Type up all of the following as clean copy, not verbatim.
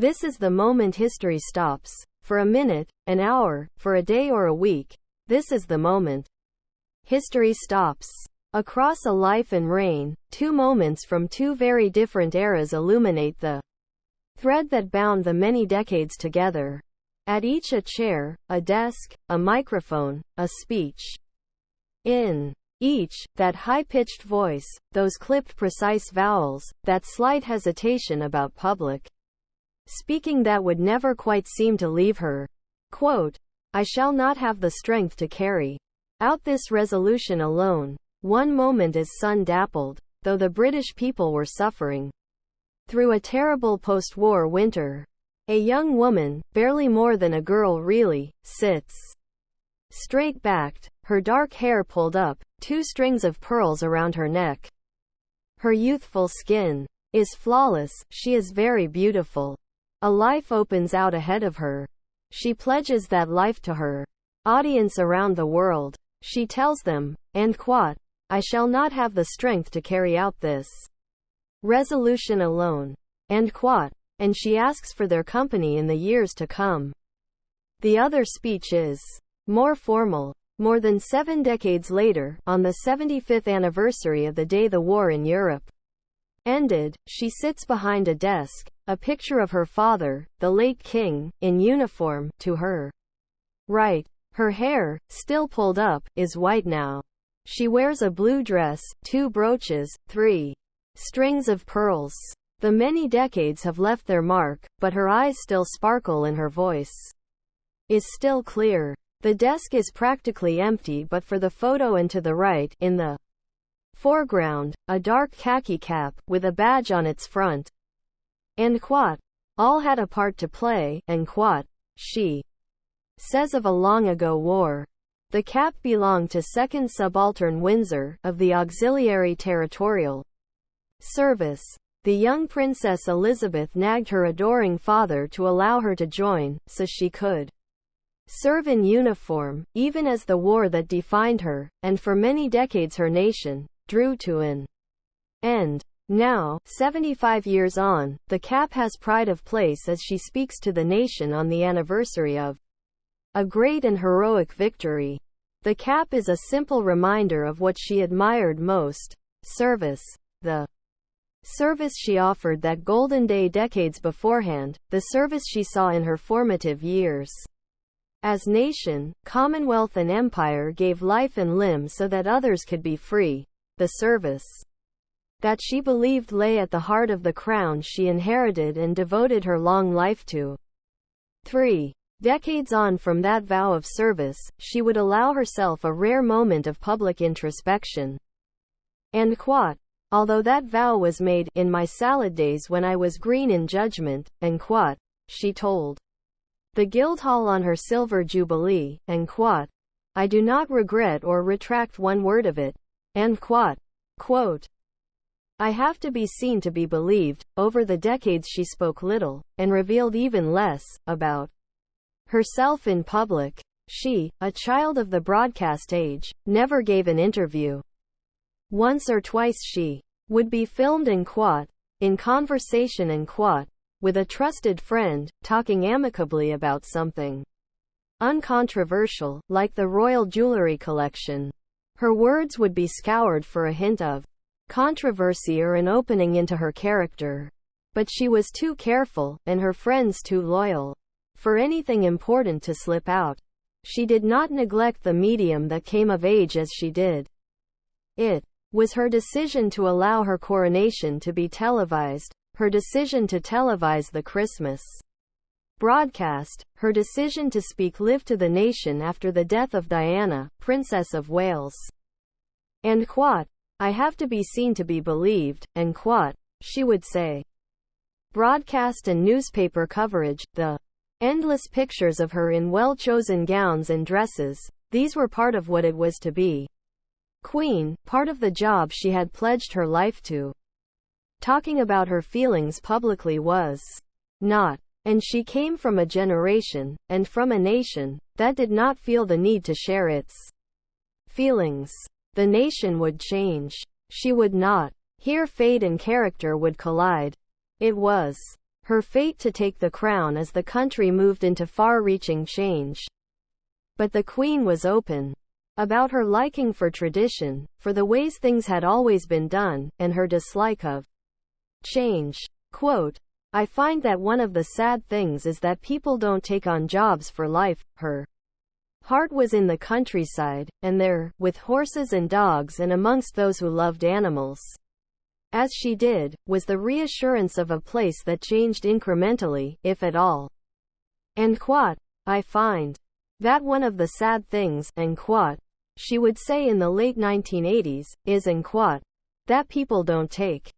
This is the moment history stops. For a minute, an hour, for a day or a week. This is the moment history stops. Across a life and reign, two moments from two very different eras illuminate the thread that bound the many decades together. At each a chair, a desk, a microphone, a speech. In each, that high-pitched voice, those clipped precise vowels, that slight hesitation about public speaking that would never quite seem to leave her. Quote, I shall not have the strength to carry out this resolution alone. One moment as sun-dappled, though the British people were suffering through a terrible post-war winter. A young woman, barely more than a girl really, sits straight-backed, her dark hair pulled up, two strings of pearls around her neck. Her youthful skin is flawless, she is very beautiful. A life opens out ahead of her. She pledges that life to her audience around the world. She tells them, and quote, I shall not have the strength to carry out this resolution alone. And quote, and she asks for their company in the years to come. The other speech is more formal. More than 7 decades later, on the 75th anniversary of the day the war in Europe ended, she sits behind a desk, a picture of her father, the late king, in uniform, to her right. Her hair, still pulled up, is white now. She wears a blue dress, 2 brooches, 3 strings of pearls. The many decades have left their mark, but her eyes still sparkle and her voice is still clear. The desk is practically empty but for the photo and to the right, in the foreground, a dark khaki cap, with a badge on its front. And quote, all had a part to play, and quote, she says of a long ago war. The cap belonged to 2nd Subaltern Windsor, of the Auxiliary Territorial Service. The young Princess Elizabeth nagged her adoring father to allow her to join, so she could serve in uniform, even as the war that defined her, and for many decades her nation, drew to an end. Now, 75 years on, the cap has pride of place as she speaks to the nation on the anniversary of a great and heroic victory. The cap is a simple reminder of what she admired most: service. The service she offered that golden day decades beforehand, the service she saw in her formative years. As nation, commonwealth and empire gave life and limb so that others could be free. The service that she believed lay at the heart of the crown she inherited and devoted her long life to. 3 decades on from that vow of service, she would allow herself a rare moment of public introspection. And quote, although that vow was made in my salad days when I was green in judgment, and quote, she told the Guildhall on her silver jubilee, and quote, I do not regret or retract one word of it, and quote. I have to be seen to be believed. Over the decades she spoke little, and revealed even less, about herself in public. She, a child of the broadcast age, never gave an interview. Once or twice she would be filmed and quote, in conversation and quote, with a trusted friend, talking amicably about something uncontroversial, like the royal jewelry collection. Her words would be scoured for a hint of controversy or an opening into her character. But she was too careful, and her friends too loyal, for anything important to slip out. She did not neglect the medium that came of age as she did. It was her decision to allow her coronation to be televised, her decision to televise the Christmas broadcast, her decision to speak live to the nation after the death of Diana, Princess of Wales. And quote, I have to be seen to be believed, and quote, she would say. Broadcast and newspaper coverage, the endless pictures of her in well-chosen gowns and dresses, these were part of what it was to be queen, part of the job she had pledged her life to. Talking about her feelings publicly was not. And she came from a generation, and from a nation, that did not feel the need to share its feelings. The nation would change. She would not. Here fate and character would collide. It was her fate to take the crown as the country moved into far-reaching change. But the Queen was open about her liking for tradition, for the ways things had always been done, and her dislike of change. Quote, "I find that one of the sad things is that people don't take on jobs for life." Her heart was in the countryside, and there, with horses and dogs and amongst those who loved animals, as she did, was the reassurance of a place that changed incrementally, if at all. And quote, "I find that one of the sad things," and quote, she would say in the late 1980s, is and quote, "that people don't take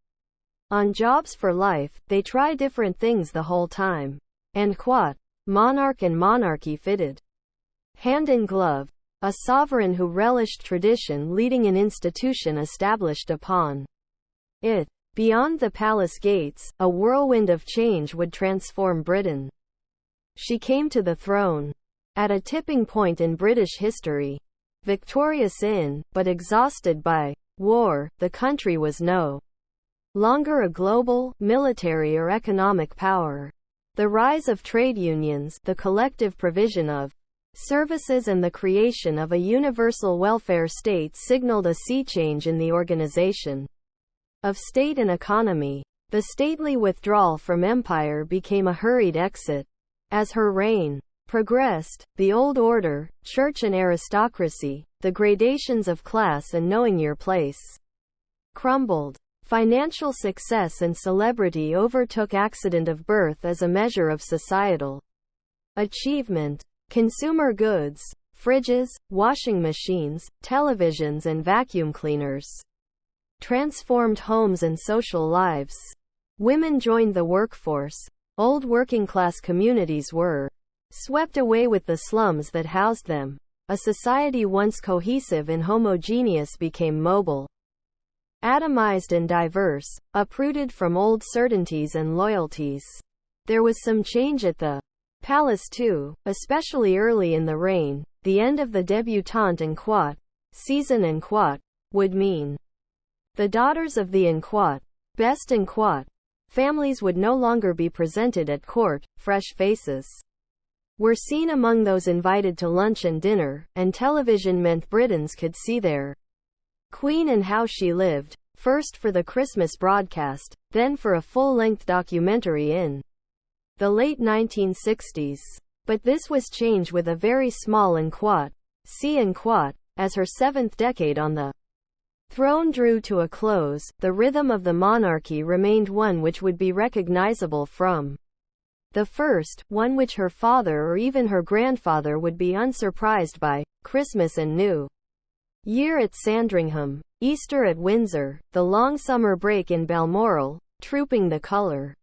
on jobs for life, they try different things the whole time." And quote, monarch and monarchy fitted hand in glove. A sovereign who relished tradition leading an institution established upon it. Beyond the palace gates, a whirlwind of change would transform Britain. She came to the throne at a tipping point in British history. Victorious in, but exhausted by, war, the country was no longer a global, military or economic power. The rise of trade unions, the collective provision of services and the creation of a universal welfare state signaled a sea change in the organization of state and economy. The stately withdrawal from empire became a hurried exit. As her reign progressed, the old order, church and aristocracy, the gradations of class and knowing your place, crumbled. Financial success and celebrity overtook accident of birth as a measure of societal achievement. Consumer goods, fridges, washing machines, televisions and vacuum cleaners transformed homes and social lives. Women joined the workforce. Old working-class communities were swept away with the slums that housed them. A society once cohesive and homogeneous became mobile, atomized and diverse, uprooted from old certainties and loyalties. There was some change at the palace too, especially early in the reign. The end of the debutante and quote season and quote would mean the daughters of the and quote best and quote families would no longer be presented at court. Fresh faces were seen among those invited to lunch and dinner, and television meant Britons could see their Queen and how she lived, first for the Christmas broadcast, then for a full-length documentary in the late 1960s. But this was changed with a very small and quote see and quote as her seventh decade on the throne drew to a close. The rhythm of the monarchy remained one which would be recognizable from the first, one which her father or even her grandfather would be unsurprised by: Christmas and New Year at Sandringham, Easter at Windsor, the long summer break in Balmoral, Trooping the Colour,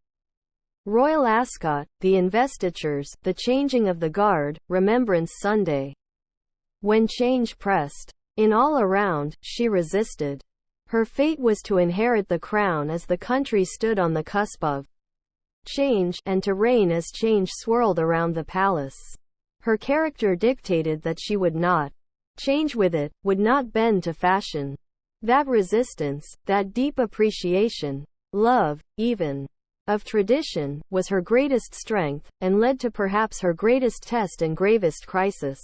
Royal Ascot, the investitures, the changing of the guard, Remembrance Sunday. When change pressed in all around, she resisted. Her fate was to inherit the crown as the country stood on the cusp of change, and to reign as change swirled around the palace. Her character dictated that she would not change with it, would not bend to fashion. That resistance, that deep appreciation, love, even, of tradition, was her greatest strength, and led to perhaps her greatest test and gravest crisis.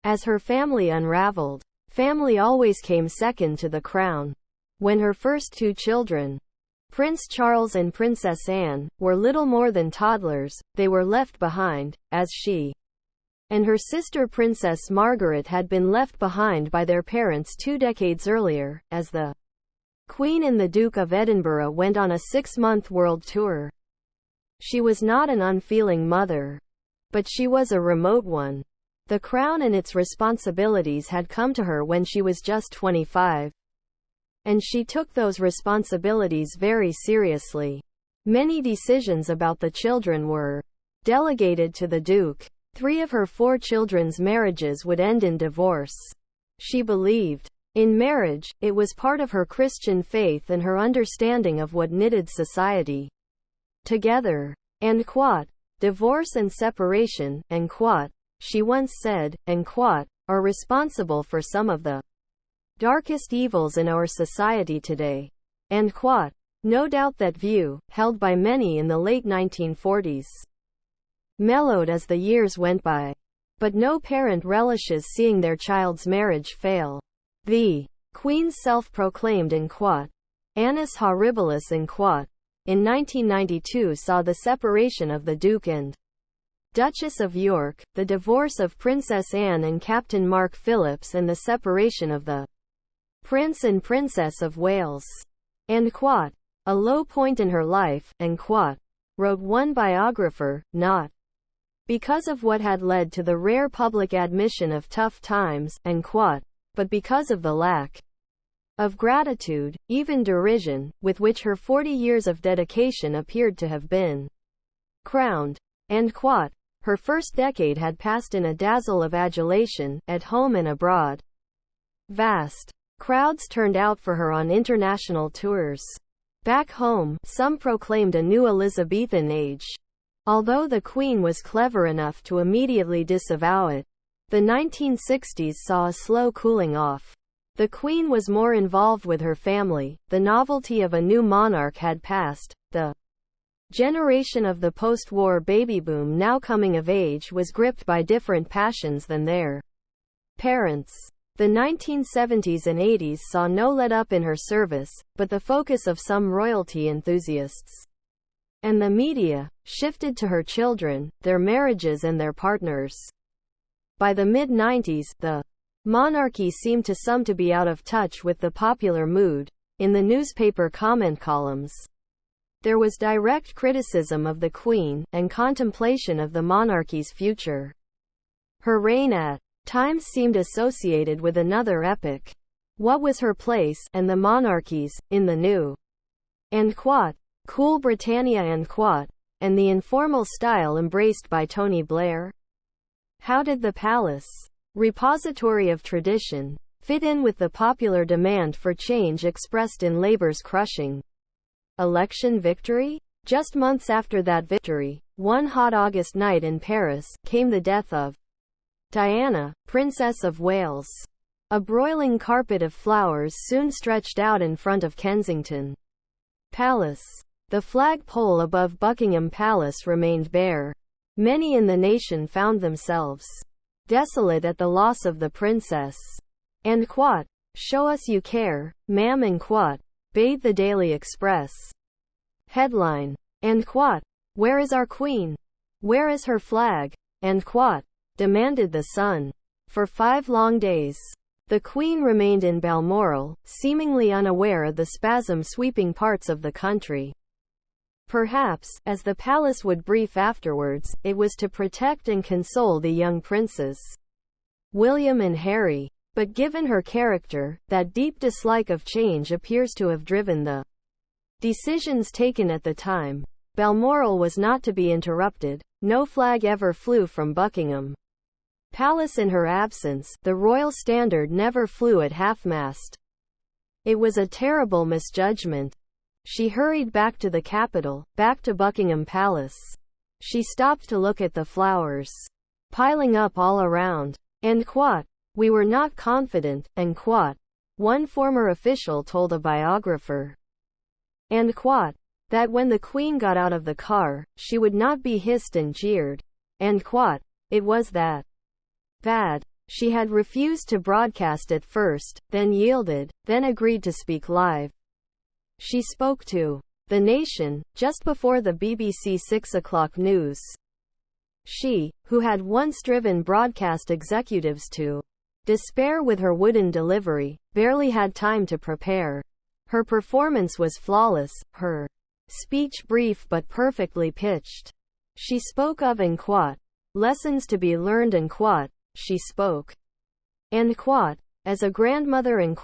As her family unraveled, family always came second to the crown. When her first two children, Prince Charles and Princess Anne, were little more than toddlers, they were left behind, as she and her sister Princess Margaret had been left behind by their parents 2 decades earlier, as the Queen and the Duke of Edinburgh went on a 6-month world tour. She was not an unfeeling mother, but she was a remote one. The crown and its responsibilities had come to her when she was just 25. And she took those responsibilities very seriously. Many decisions about the children were delegated to the Duke. 3 of her 4 children's marriages would end in divorce. She believed in marriage. It was part of her Christian faith and her understanding of what knitted society together. And quote, divorce and separation, and quote, she once said, and quote, are responsible for some of the darkest evils in our society today. And quote, No doubt that view, held by many in the late 1940s, mellowed as the years went by. But no parent relishes seeing their child's marriage fail. The Queen's self-proclaimed annus horribilis in 1992 saw the separation of the Duke and Duchess of York, the divorce of Princess Anne and Captain Mark Phillips, and the separation of the Prince and Princess of Wales. And a low point in her life, and wrote one biographer, not because of what had led to the rare public admission of tough times, and but because of the lack of gratitude, even derision, with which her 40 years of dedication appeared to have been crowned. And her first decade had passed in a dazzle of adulation, at home and abroad. Vast crowds turned out for her on international tours. Back home, some proclaimed a new Elizabethan age. Although the Queen was clever enough to immediately disavow it, the 1960s saw a slow cooling off. The Queen was more involved with her family, the novelty of a new monarch had passed, the generation of the post-war baby boom now coming of age was gripped by different passions than their parents. The 1970s and 80s saw no let-up in her service, but the focus of some royalty enthusiasts and the media shifted to her children, their marriages and their partners. By the mid-90s, the monarchy seemed to some to be out of touch with the popular mood. In the newspaper comment columns, there was direct criticism of the Queen, and contemplation of the monarchy's future. Her reign at times seemed associated with another epoch. What was her place, and the monarchy's, in the new and cool Britannia and the informal style embraced by Tony Blair? How did the palace, repository of tradition, fit in with the popular demand for change expressed in Labour's crushing election victory? Just months after that victory, one hot August night in Paris, came the death of Diana, Princess of Wales. A broiling carpet of flowers soon stretched out in front of Kensington Palace. The flagpole above Buckingham Palace remained bare. Many in the nation found themselves desolate at the loss of the princess. And show us you care, ma'am, and bade the Daily Express. Headline. And where is our Queen? Where is her flag? And demanded the Sun. For 5 long days, the Queen remained in Balmoral, seemingly unaware of the spasm sweeping parts of the country. Perhaps, as the palace would brief afterwards, it was to protect and console the young princes, William and Harry. But given her character, that deep dislike of change appears to have driven the decisions taken at the time. Balmoral was not to be interrupted. No flag ever flew from Buckingham Palace in her absence. The royal standard never flew at half-mast. It was a terrible misjudgment. She hurried back to the capital, back to Buckingham Palace. She stopped to look at the flowers piling up all around. And we were not confident, and one former official told a biographer. And that when the Queen got out of the car, she would not be hissed and jeered. And it was that bad. She had refused to broadcast at first, then yielded, then agreed to speak live. She spoke to the nation, just before the BBC 6 o'clock news. She, who had once driven broadcast executives to despair with her wooden delivery, barely had time to prepare. Her performance was flawless, her speech brief but perfectly pitched. She spoke of and lessons to be learned, and she spoke and as a grandmother, and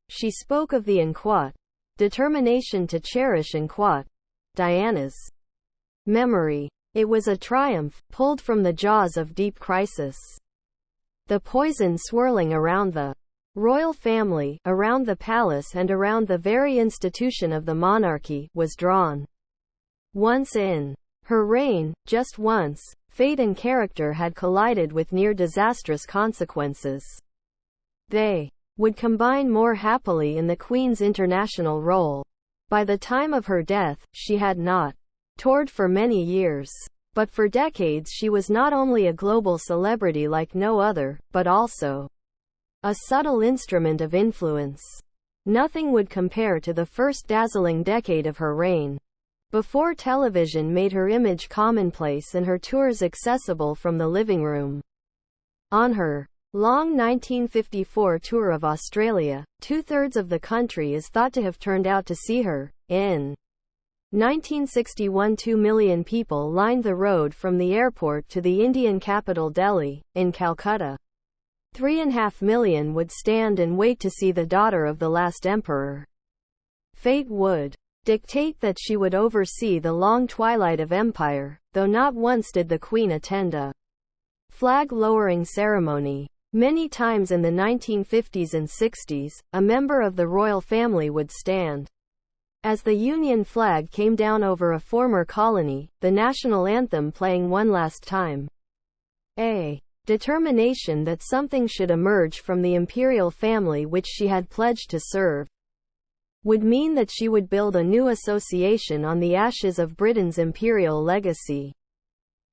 she spoke of the and determination to cherish and Diana's memory. It was a triumph, pulled from the jaws of deep crisis. The poison swirling around the royal family, around the palace, and around the very institution of the monarchy, was drawn. Once in her reign, just once, fate and character had collided with near disastrous consequences. They would combine more happily in the Queen's international role. By the time of her death, she had not toured for many years. But for decades she was not only a global celebrity like no other, but also a subtle instrument of influence. Nothing would compare to the first dazzling decade of her reign, before television made her image commonplace and her tours accessible from the living room. On her long 1954 tour of Australia, two-thirds of the country is thought to have turned out to see her. In 1961, 2 million people lined the road from the airport to the Indian capital Delhi. In Calcutta, 3.5 million would stand and wait to see the daughter of the last emperor. Fate would dictate that she would oversee the long twilight of empire, though not once did the Queen attend a flag-lowering ceremony. Many times in the 1950s and 60s, a member of the royal family would stand as the Union flag came down over a former colony, the national anthem playing one last time. A determination that something should emerge from the imperial family which she had pledged to serve would mean that she would build a new association on the ashes of Britain's imperial legacy.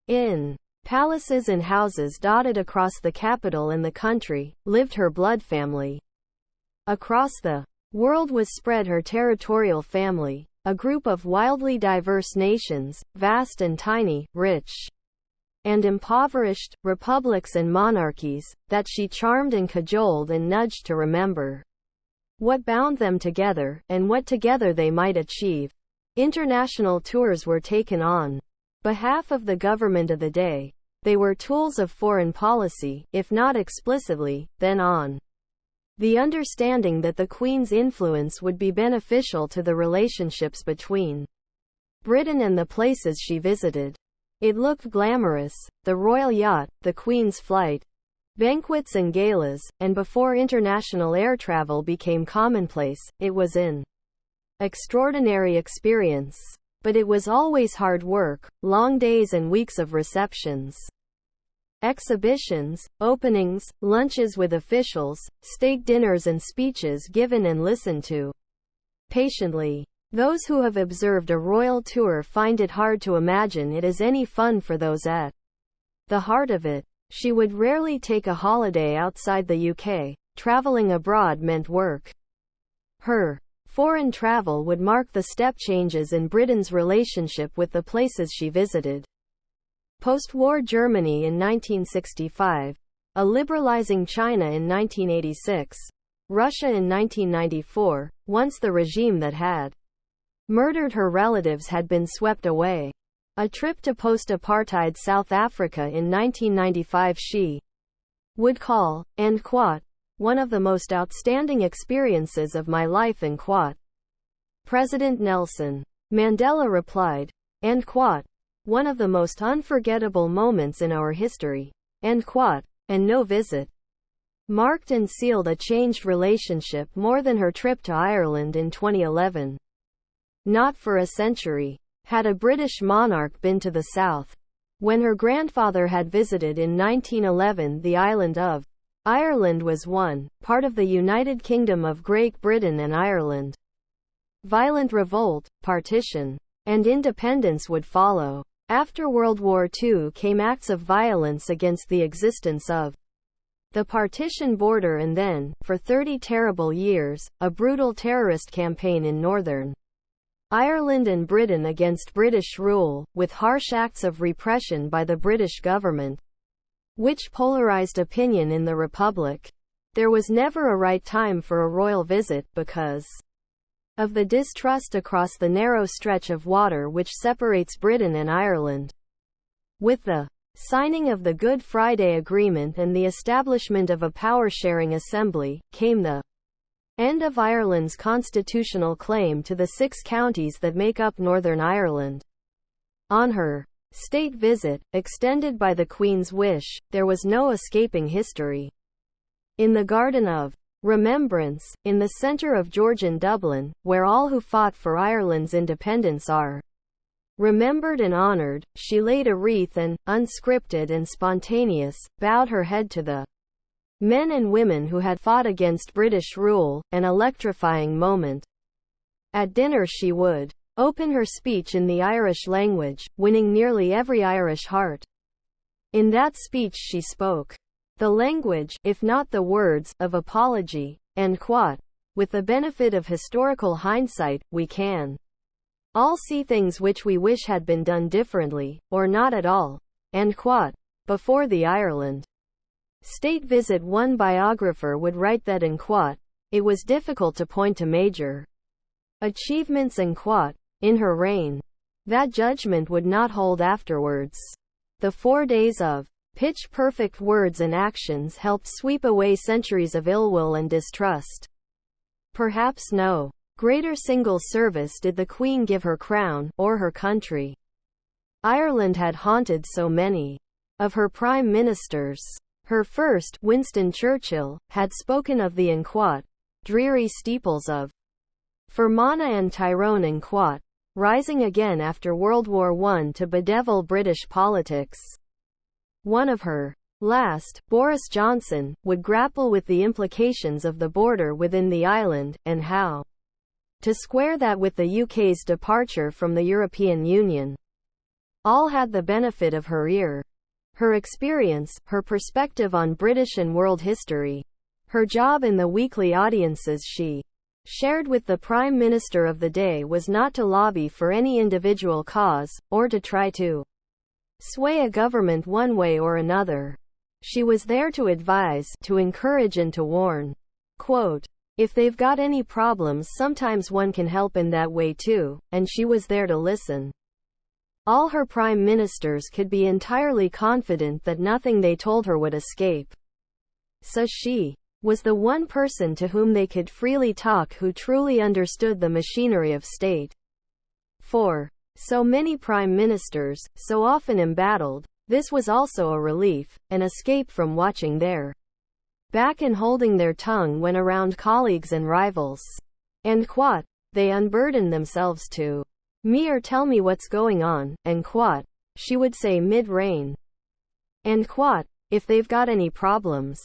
In palaces and houses dotted across the capital and the country, lived her blood family. Across the world was spread her territorial family, a group of wildly diverse nations, vast and tiny, rich and impoverished, republics and monarchies, that she charmed and cajoled and nudged to remember what bound them together, and what together they might achieve. International tours were taken on behalf of the government of the day. They were tools of foreign policy, if not explicitly, then on the understanding that the Queen's influence would be beneficial to the relationships between Britain and the places she visited. It looked glamorous, the royal yacht, the Queen's flight, banquets and galas, and before international air travel became commonplace, it was an extraordinary experience. But it was always hard work, long days and weeks of receptions, exhibitions, openings, lunches with officials, state dinners and speeches given and listened to patiently. Those who have observed a royal tour find it hard to imagine it as any fun for those at the heart of it. She would rarely take a holiday outside the UK. Traveling abroad meant work. Her foreign travel would mark the step changes in Britain's relationship with the places she visited. Post-war Germany in 1965, a liberalizing China in 1986, Russia in 1994, once the regime that had murdered her relatives had been swept away. A trip to post-apartheid South Africa in 1995 she would call, and quote, one of the most outstanding experiences of my life, and quote. President Nelson Mandela replied, and quote, one of the most unforgettable moments in our history, end quote. And no visit marked and sealed a changed relationship more than her trip to Ireland in 2011. Not for a century had a British monarch been to the south. When her grandfather had visited in 1911, the island of Ireland was one part of the United Kingdom of Great Britain and Ireland. Violent revolt, partition, and independence would follow. After World War II came acts of violence against the existence of the partition border, and then, for 30 terrible years, a brutal terrorist campaign in Northern Ireland and Britain against British rule, with harsh acts of repression by the British government, which polarized opinion in the Republic. There was never a right time for a royal visit, because of the distrust across the narrow stretch of water which separates Britain and Ireland. With the signing of the Good Friday Agreement and the establishment of a power-sharing assembly, came the end of Ireland's constitutional claim to the 6 counties that make up Northern Ireland. On her state visit, extended by the Queen's wish, there was no escaping history. In the Garden of Remembrance, in the centre of Georgian Dublin, where all who fought for Ireland's independence are remembered and honoured, she laid a wreath and, unscripted and spontaneous, bowed her head to the men and women who had fought against British rule, an electrifying moment. At dinner she would open her speech in the Irish language, winning nearly every Irish heart. In that speech she spoke the language, if not the words, of apology, and with the benefit of historical hindsight, we can all see things which we wish had been done differently, or not at all, and before the Ireland state visit. One biographer would write that it was difficult to point to major achievements in her reign. That judgment would not hold afterwards. The 4 days of pitch-perfect words and actions helped sweep away centuries of ill will and distrust. Perhaps no greater single service did the Queen give her crown, or her country. Ireland had haunted so many of her prime ministers. Her first, Winston Churchill, had spoken of the dreary steeples of Fermanagh and Tyrone and rising again after World War I to bedevil British politics. One of her last, Boris Johnson, would grapple with the implications of the border within the island, and how to square that with the UK's departure from the European Union. All had the benefit of her ear. Her experience, her perspective on British and world history, her job in the weekly audiences she shared with the Prime Minister of the day was not to lobby for any individual cause, or to try to sway a government one way or another. She was there to advise, to encourage and to warn. Quote, "If they've got any problems, sometimes one can help in that way too," and she was there to listen. All her prime ministers could be entirely confident that nothing they told her would escape. So she was the one person to whom they could freely talk who truly understood the machinery of state. For so many prime ministers, so often embattled, this was also a relief, an escape from watching their back and holding their tongue when around colleagues and rivals. And they unburdened themselves to me or tell me what's going on, and she would say mid-reign. And if they've got any problems,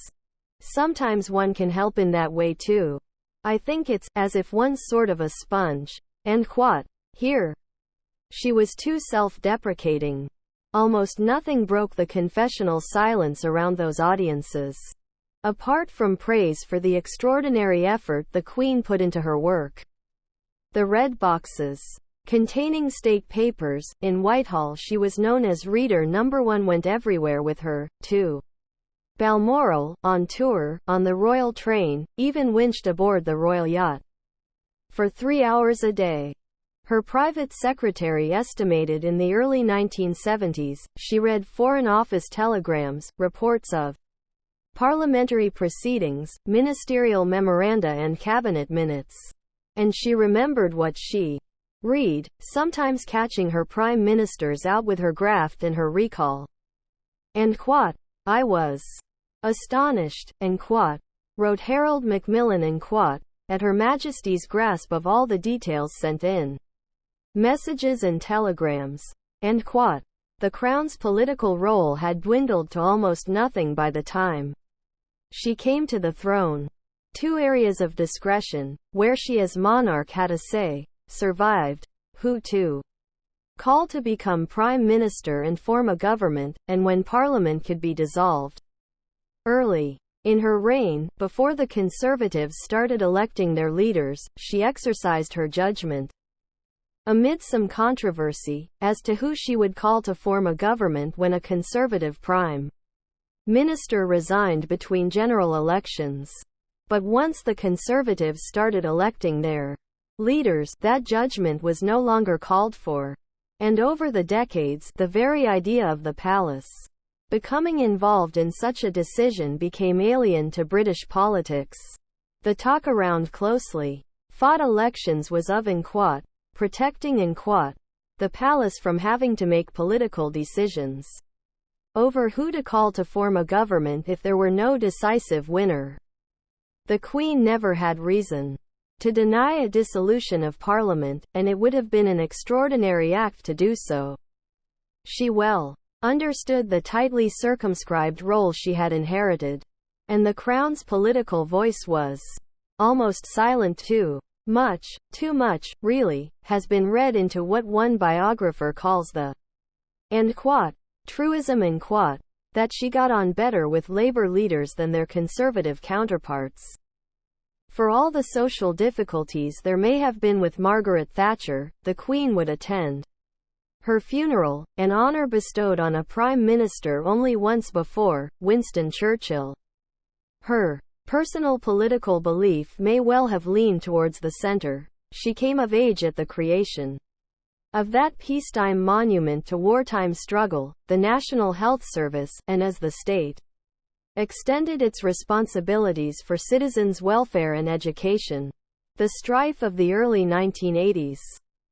sometimes one can help in that way too. I think it's as if one's sort of a sponge. And here. She was too self-deprecating. Almost nothing broke the confessional silence around those audiences. Apart from praise for the extraordinary effort the Queen put into her work. The red boxes containing state papers in Whitehall, she was known as Reader Number 1, went everywhere with her, to Balmoral, on tour, on the royal train, even winched aboard the royal yacht. For 3 hours a day. Her private secretary estimated in the early 1970s, she read Foreign Office telegrams, reports of parliamentary proceedings, ministerial memoranda and cabinet minutes. And she remembered what she read, sometimes catching her prime ministers out with her graft and her recall. And I was astonished, and wrote Harold Macmillan, and at Her Majesty's grasp of all the details sent in. Messages and telegrams. And the Crown's political role had dwindled to almost nothing by the time she came to the throne. 2 areas of discretion, where she as monarch had a say, survived: who to call to become prime minister and form a government, and when parliament could be dissolved. Early in her reign, before the Conservatives started electing their leaders, she exercised her judgment. Amid some controversy as to who she would call to form a government when a Conservative prime minister resigned between general elections. But once the Conservatives started electing their leaders, that judgment was no longer called for. And over the decades, the very idea of the palace becoming involved in such a decision became alien to British politics. The talk around closely fought elections was of protecting the palace from having to make political decisions over who to call to form a government if there were no decisive winner. The Queen never had reason to deny a dissolution of Parliament, and it would have been an extraordinary act to do so. She well understood the tightly circumscribed role she had inherited, and the Crown's political voice was almost silent too. Much, too much, really, has been read into what one biographer calls the truism that she got on better with labor leaders than their conservative counterparts. For all the social difficulties there may have been with Margaret Thatcher, the Queen would attend her funeral, an honor bestowed on a prime minister only once before, Winston Churchill. Her personal political belief may well have leaned towards the center. She came of age at the creation of that peacetime monument to wartime struggle, the National Health Service, and as the state extended its responsibilities for citizens' welfare and education. The strife of the early 1980s,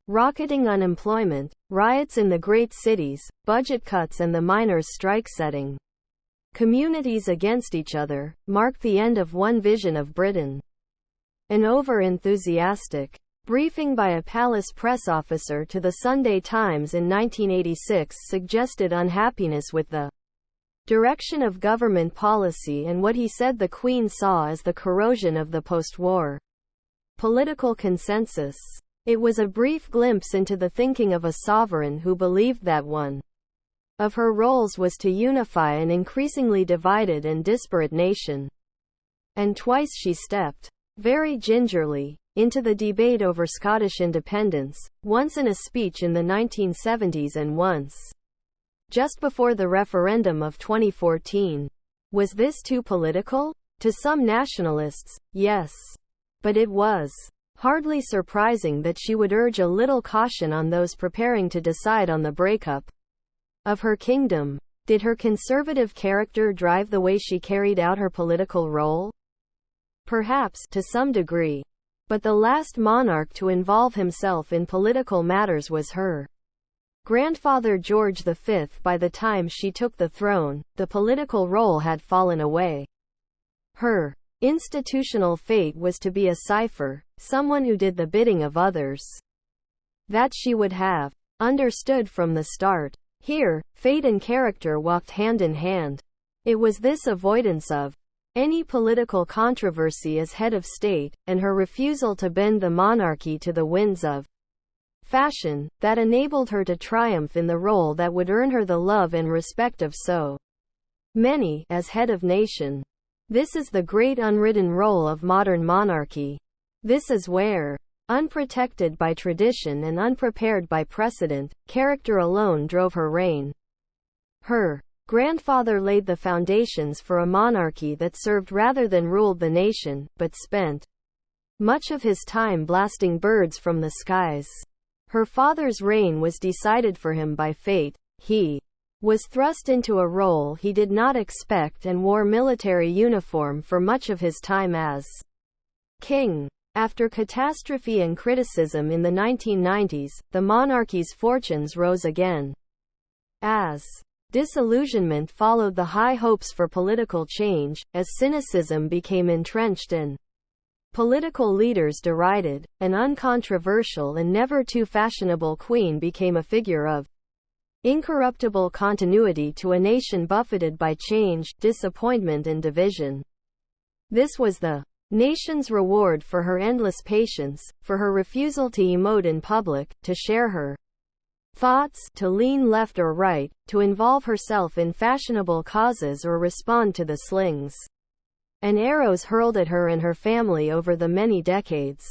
rocketing unemployment, riots in the great cities, budget cuts and the miners' strike setting communities against each other, marked the end of one vision of Britain. An over-enthusiastic briefing by a palace press officer to the Sunday Times in 1986 suggested unhappiness with the direction of government policy and what he said the Queen saw as the corrosion of the post-war political consensus. It was a brief glimpse into the thinking of a sovereign who believed that one of her roles was to unify an increasingly divided and disparate nation. And twice she stepped, very gingerly, into the debate over Scottish independence, once in a speech in the 1970s and once just before the referendum of 2014. Was this too political? To some nationalists, yes. But it was hardly surprising that she would urge a little caution on those preparing to decide on the breakup of her kingdom. Did her conservative character drive the way she carried out her political role? Perhaps, to some degree. But the last monarch to involve himself in political matters was her grandfather George V. By the time she took the throne, the political role had fallen away. Her institutional fate was to be a cipher, someone who did the bidding of others. That she would have understood from the start. Here, fate and character walked hand in hand. It was this avoidance of any political controversy as head of state, and her refusal to bend the monarchy to the winds of fashion, that enabled her to triumph in the role that would earn her the love and respect of so many, as head of nation. This is the great unwritten role of modern monarchy. This is where, unprotected by tradition and unprepared by precedent, character alone drove her reign. Her grandfather laid the foundations for a monarchy that served rather than ruled the nation, but spent much of his time blasting birds from the skies. Her father's reign was decided for him by fate. He was thrust into a role he did not expect and wore military uniform for much of his time as king. After catastrophe and criticism in the 1990s, the monarchy's fortunes rose again. As disillusionment followed the high hopes for political change, as cynicism became entrenched and political leaders derided, an uncontroversial and never too fashionable queen became a figure of incorruptible continuity to a nation buffeted by change, disappointment and division. This was the nation's reward for her endless patience, for her refusal to emote in public, to share her thoughts, to lean left or right, to involve herself in fashionable causes or respond to the slings and arrows hurled at her and her family over the many decades.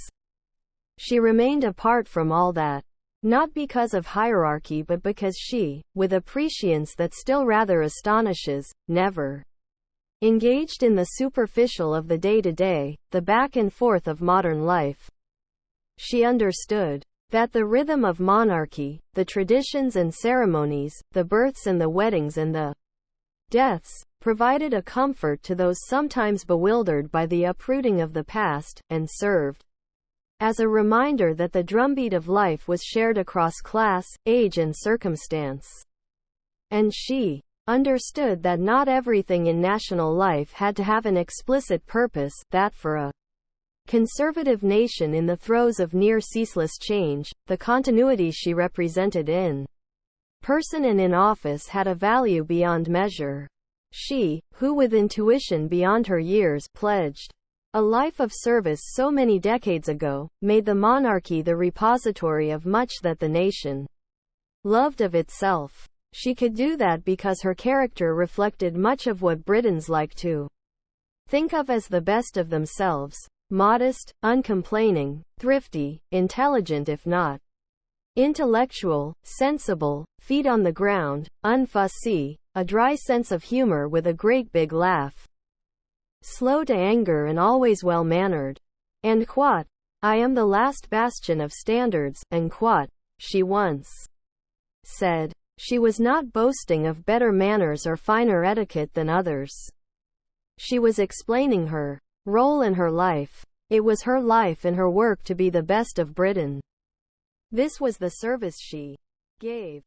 She remained apart from all that. Not because of hierarchy but because she, with a prescience that still rather astonishes, never engaged in the superficial of the day-to-day, the back and forth of modern life. She understood that the rhythm of monarchy, the traditions and ceremonies, the births and the weddings and the deaths, provided a comfort to those sometimes bewildered by the uprooting of the past, and served as a reminder that the drumbeat of life was shared across class, age and circumstance. And she understood that not everything in national life had to have an explicit purpose, that for a conservative nation in the throes of near ceaseless change, the continuity she represented in person and in office had a value beyond measure. She, who with intuition beyond her years, pledged A life of service so many decades ago made the monarchy the repository of much that the nation loved of itself. She could do that because her character reflected much of what Britons like to think of as the best of themselves: modest, uncomplaining, thrifty, intelligent if not intellectual, sensible, feet on the ground, unfussy, a dry sense of humor with a great big laugh, slow to anger and always well-mannered. And quot, I am the last bastion of standards, and quot, she once said. She was not boasting of better manners or finer etiquette than others. She was explaining her role in her life. It was her life and her work to be the best of Britain. This was the service she gave.